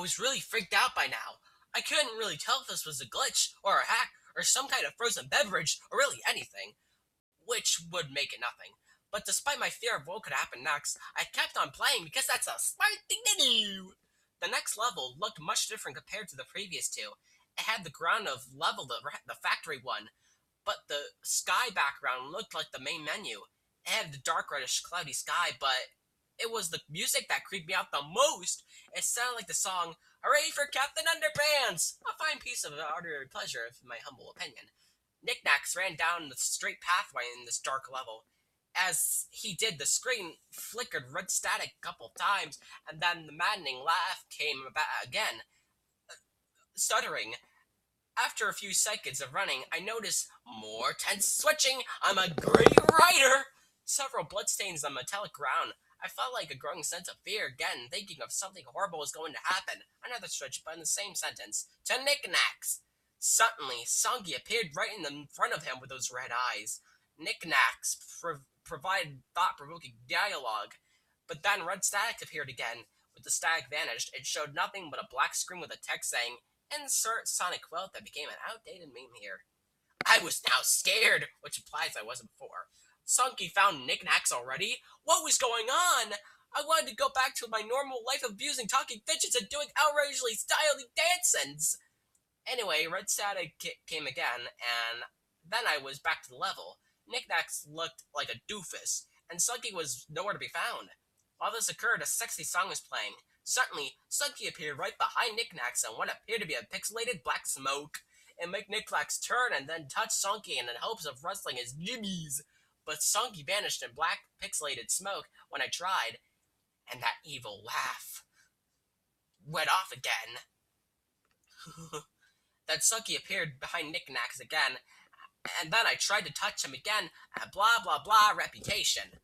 was really freaked out by now. I couldn't really tell if this was a glitch or a hack or some kind of frozen beverage or really anything, which would make it nothing. But despite my fear of what could happen next, I kept on playing because that's a smart thing to do. The next level looked much different compared to the previous two. It had the ground of level the factory one, but the sky background looked like the main menu. It had the dark reddish cloudy sky, but it was the music that creeped me out the most. It sounded like the song "Hooray for Captain Underpants!" A fine piece of arbitrary pleasure, in my humble opinion. Knickknacks ran down the straight pathway in this dark level. As he did, the screen flickered red static a couple times, and then the maddening laugh came again, stuttering. After a few seconds of running, I noticed more tense switching. I'm a great writer! Several bloodstains on metallic ground. I felt like a growing sense of fear again, thinking of something horrible was going to happen. Another switch, but in the same sentence. To knickknacks. Suddenly, Sunky appeared right in the front of him with those red eyes. Knickknacks provided thought-provoking dialogue, but then red static appeared again. With the static vanished, it showed nothing but a black screen with a text saying, "Insert sonic quote," that became an outdated meme here. I was now scared, which implies I wasn't before. Sunky found knickknacks already? What was going on? I wanted to go back to my normal life of abusing talking fidgets and doing outrageously stylish dances. Anyway, red static came again, and then I was back to the level. Knickknacks looked like a doofus, and Sunky was nowhere to be found. While this occurred, a sexy song was playing. Suddenly, Sunky appeared right behind Knickknacks and what appeared to be a pixelated black smoke. It made Knickknacks turn and then touch Sunky in the hopes of wrestling his jimmies. But Sunky vanished in black pixelated smoke when I tried, and that evil laugh went off again. Then Sunky appeared behind Knickknacks again, and then I tried to touch him again, and blah blah blah reputation.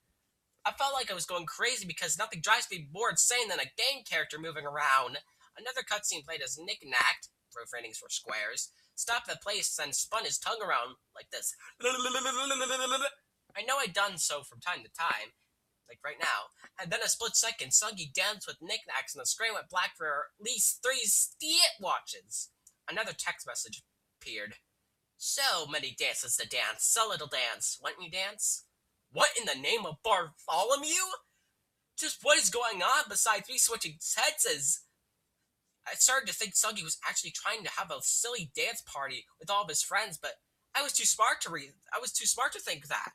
I felt like I was going crazy because nothing drives me more insane than a game character moving around. Another cutscene played as Knickknack, proof ratings for squares, stopped at place and spun his tongue around like this. I know I'd done so from time to time, like right now, and then a split second, Sunky danced with Knickknacks and the screen went black for at least 3 watches. Another text message appeared. So many dances to dance, so little dance. Won't you dance? What in the name of Bartholomew? Just what is going on besides me switching senses? I started to think Sunky was actually trying to have a silly dance party with all of his friends, but I was too smart to think that.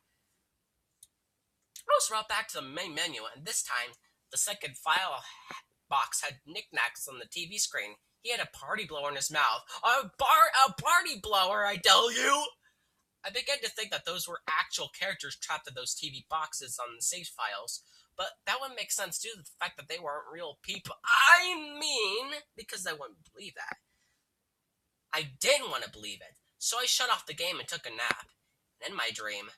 I was brought back to the main menu, and this time, the second file box had Knickknacks on the TV screen. He had a party blower in his mouth. A party blower, I tell you! I began to think that those were actual characters trapped in those TV boxes on the save files, but that wouldn't make sense due to the fact that they weren't real people. I mean, because I wouldn't believe that. I didn't want to believe it, so I shut off the game and took a nap. And in my dream,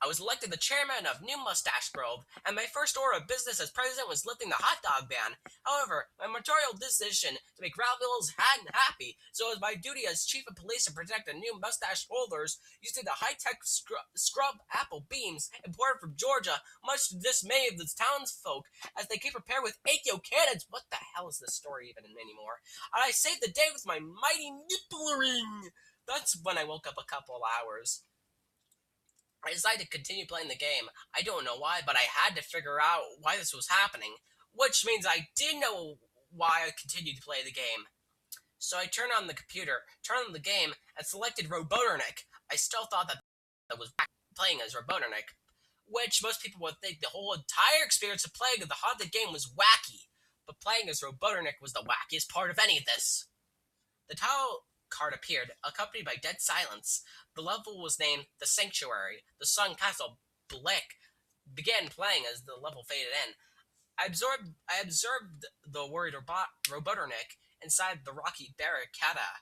I was elected the chairman of New Mustache Grove, and my first order of business as president was lifting the hot dog ban. However, my mayoral decision to make Ralphville's happy, so it was my duty as chief of police to protect the new mustache holders using the high-tech scrub apple beams imported from Georgia, much to the dismay of the townsfolk as they came prepared with Akio cannons. What the hell is this story even anymore? And I saved the day with my mighty nipple ring. That's when I woke up a couple hours. I decided to continue playing the game. I don't know why, but I had to figure out why this was happening, which means I did know why I continued to play the game. So I turned on the computer, turned on the game, and selected Robotnik. I still thought that was playing as Robotnik, which most people would think the whole entire experience of playing the haunted game was wacky, but playing as Robotnik was the wackiest part of any of this. The title card appeared, accompanied by dead silence. The level was named The Sanctuary. The song Castle Blick began playing as the level faded in. I observed the worried Robotnik inside the rocky barricada.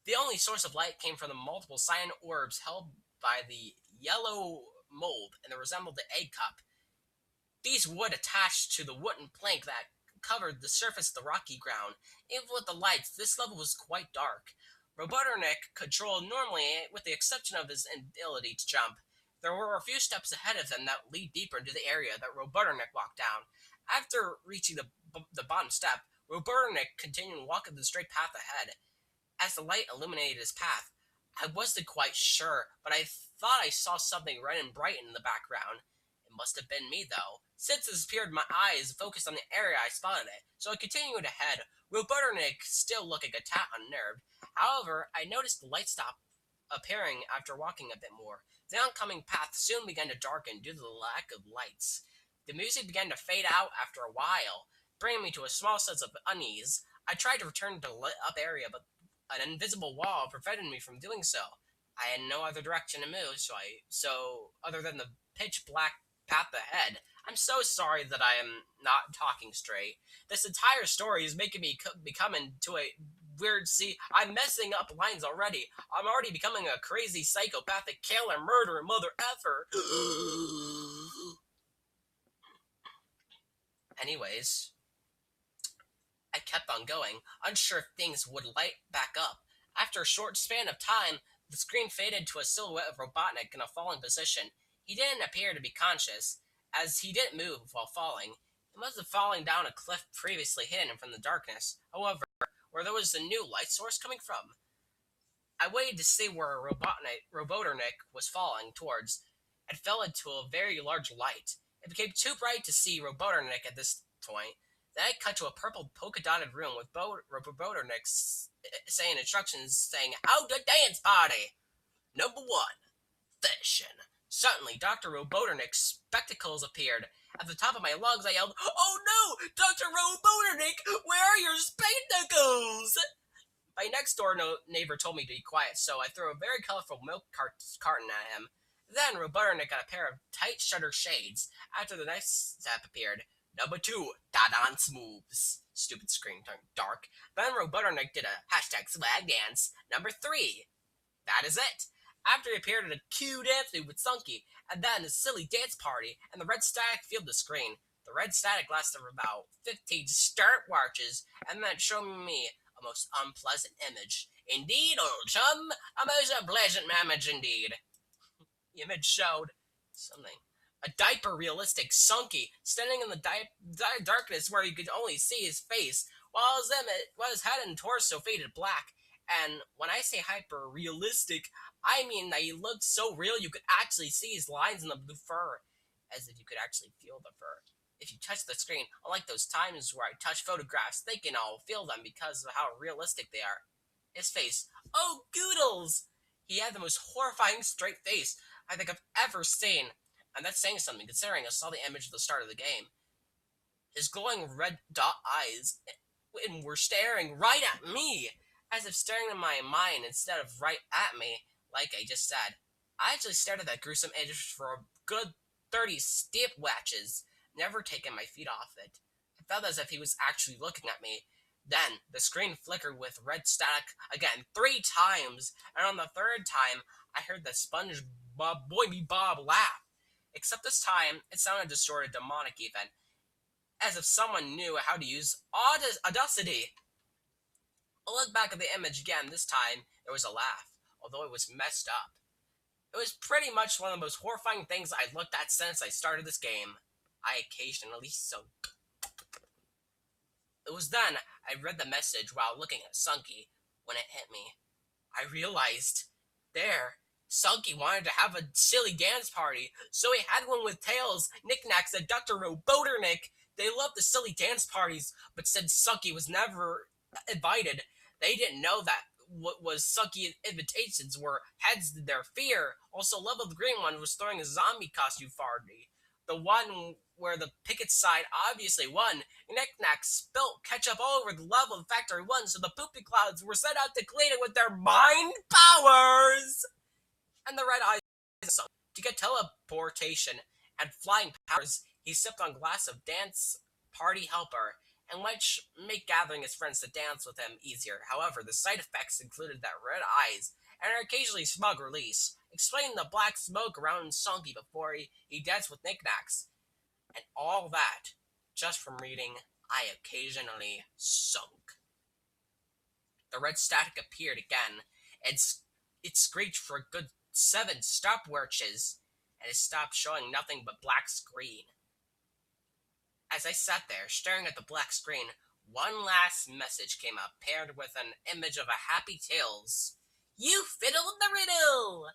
The only source of light came from the multiple cyan orbs held by the yellow mold and resembled the egg cup. These would attach to the wooden plank that covered the surface of the rocky ground. Even with the lights, this level was quite dark. Robotnik controlled normally, with the exception of his ability to jump. There were a few steps ahead of them that lead deeper into the area that Robotnik walked down. After reaching the bottom step, Roberta Nick continued walking the straight path ahead. As the light illuminated his path, I wasn't quite sure, but I thought I saw something red and bright in the background. It must have been me, though. Since it disappeared, my eyes focused on the area I spotted it, so I continued ahead, Roberta Nick still looking a tad unnerved. However, I noticed the light stop appearing after walking a bit more. The oncoming path soon began to darken due to the lack of lights. The music began to fade out after a while, bringing me to a small sense of unease. I tried to return to the lit up area, but an invisible wall prevented me from doing so. I had no other direction to move, so other than the pitch black path ahead. I'm so sorry that I am not talking straight. This entire story is making me become into a weird. See, I'm messing up lines already. I'm already becoming a crazy psychopathic killer, murderer, mother effer. Anyways, I kept on going, unsure if things would light back up. After a short span of time, the screen faded to a silhouette of Robotnik in a falling position. He didn't appear to be conscious, as he didn't move while falling. He must have fallen down a cliff previously hidden from the darkness, however, where there was a new light source coming from. I waited to see where Roboternik was falling towards, and fell into a very large light. It became too bright to see Roboternik at this point. Then I cut to a purple polka-dotted room with Roboternik saying instructions saying, "How to dance party! Number 1, fashion." Suddenly, Dr. Roboternik's spectacles appeared. At the top of my lungs, I yelled, "Oh no! Dr. Roboternik, where are your spectacles?" My next-door neighbor told me to be quiet, so I threw a very colorful milk carton at him. Then Roboternik got a pair of tight shutter shades. After the next step appeared, "Number 2, dance moves." Stupid screen turned dark. Then Roboternik did a #swag dance. Number 3. That is it. After he appeared at a cute dance move with Sunky, and then a silly dance party, and the red static filled the screen. The red static lasted for about 15 start watches, and then it showed me a most unpleasant image. Indeed, old chum, a most unpleasant image indeed. The image showed something. A diaper-realistic Sunky standing in the darkness where you could only see his face, while his head and torso faded black. And when I say hyper-realistic, I mean that he looked so real you could actually see his lines in the blue fur, as if you could actually feel the fur. If you touch the screen, unlike those times where I touch photographs thinking I'll feel them because of how realistic they are. His face, oh goodles! He had the most horrifying straight face I think I've ever seen. And that's saying something, considering I saw the image at the start of the game. His glowing red dot eyes were staring right at me, as if staring in my mind instead of right at me, like I just said. I actually stared at that gruesome image for a good 30 stopwatches, never taking my feet off it. I felt as if he was actually looking at me. Then, the screen flickered with red static again 3 times, and on the 3rd time, I heard the SpongeBob Boy Bob laugh. Except this time, it sounded distorted, demonic even, as if someone knew how to use Audacity. I looked back at the image again. This time, there was a laugh, although it was messed up. It was pretty much one of the most horrifying things I've looked at since I started this game. I occasionally sunk. It was then I read the message while looking at Sunky when it hit me. I realized, there, Sunky wanted to have a silly dance party, so he had one with Tails, Knickknacks, and Dr. Roboternik. They loved the silly dance parties, but since Sunky was never invited, they didn't know that what was Sunky invitations were heads to their fear. Also, Level the Green One was throwing a zombie costume party. The one where the Picket side obviously won. Knickknacks spilt ketchup all over the level of Factory 1, so the poopy clouds were sent out to clean it with their mind powers! And the red eyes sunk. To get teleportation and flying powers, he sipped on a glass of dance party helper, and which make gathering his friends to dance with him easier. However, the side effects included that red eyes and an occasionally smug release, explaining the black smoke around Sunky before he danced with Knickknacks. And all that just from reading I occasionally sunk. The red static appeared again, and it screeched for a good 7 stopwatches, and it stopped showing nothing but black screen. As I sat there, staring at the black screen, One last message came up, paired with an image of a happy tails. You fiddled the riddle!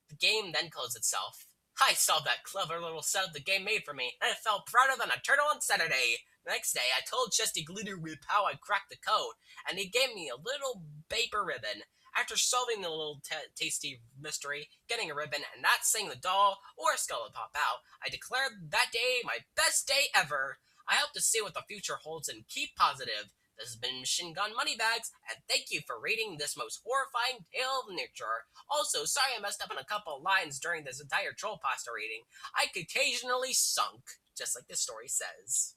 The game then closed itself. I solved that clever little setup the game made for me, and I felt prouder than a turtle on Saturday. The next day, I told Chesty Glitter Whip how I cracked the code, and he gave me a little paper ribbon. After solving the little tasty mystery, getting a ribbon, and not seeing the doll or a skeleton pop out, I declared that day my best day ever. I hope to see what the future holds and keep positive. This has been Machine Gun Moneybags, and thank you for reading this most horrifying tale of nature. Also, sorry I messed up on a couple of lines during this entire Trollpasta reading. I occasionally sunk, just like the story says.